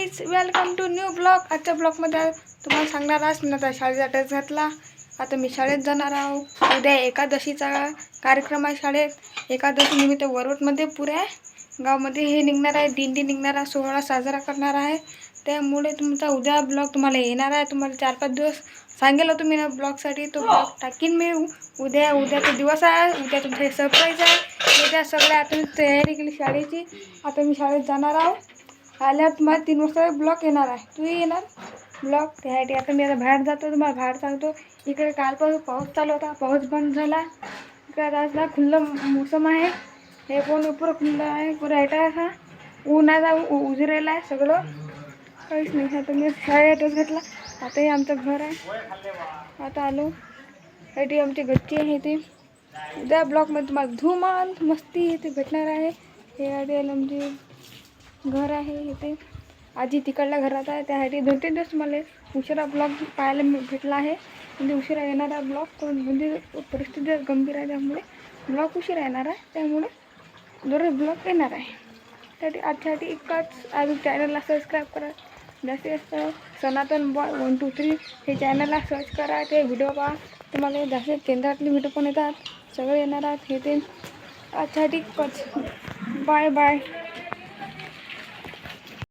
Guys, welcome to new blog. आजच्या ब्लॉगमध्ये तुम्हाला सांगणार आज मी आता शाळेचा ड्रेस घातला. आता मी शाळेत जाणार आहो. उद्या एकादशीचा कार्यक्रम आहे शाळेत. एकादशी निमित्त वरोटमध्ये पुऱ्या गावामध्ये हे निघणार आहे, दिंडी निघणारा सोहळा साजरा करणार आहे. त्यामुळे तुमचा उद्या ब्लॉग तुम्हाला येणार आहे. तुम्हाला 4-5 दिवस सांगेल होतो मी ना ब्लॉगसाठी. तो ब्लॉग टाकीन मी उद्याचा दिवस आहे. उद्या तुमचं सरप्राईज आहे. उद्या सगळ्या आता मी तयारी केली शाळेची. आता मी शाळेत जाणार आहो. आल्यावर तुम्हाला 3 वाजता ब्लॉग येणार आहे. तूही येणार ब्लॉग त्यासाठी. आता मी आता बाहेर जातो, तुम्हाला बाहेर सांगतो. इकडे कालपासून पाऊस चालू होता, पाऊस बंद झाला. इकडे आज ना खुल्लं मोसम आहे. हे पण पुरं खुल्लं आहे, पुरं आहे असा उन्हाचा उजरेला आहे सगळं, काहीच नाही. आता मी शाळेतच घेतला. आता हे आमचं घर आहे. आता आलो साठी आमची गच्ची आहे. ते उद्या ब्लॉगमध्ये तुम्हाला धुमाल मस्ती इथे भेटणार आहे. हे आमचे घर आहे. इथे आजी तिकडल्या घरात आहे. त्यासाठी 2-3 दिवस मला उशिरा ब्लॉग पाहायला भेटला आहे. म्हणजे उशिरा येणारा ब्लॉग म्हणजे परिस्थिती गंभीर आहे, त्यामुळे ब्लॉग उशिरा येणार आहे. त्यामुळे दररोज ब्लॉग येणार आहे. त्यासाठी आजच्यासाठी इतकाच. अजून चॅनलला सबस्क्राईब करा. जास्तीत जास्त सनातन बॉय 1 2 3 हे चॅनलला सर्च करा. ते व्हिडिओ पहा. तुम्हाला जास्त केंद्रातले व्हिडिओ पण येतात, सगळे येणार आहेत. हे ते आजच्यासाठी इतकंच. Bye bye.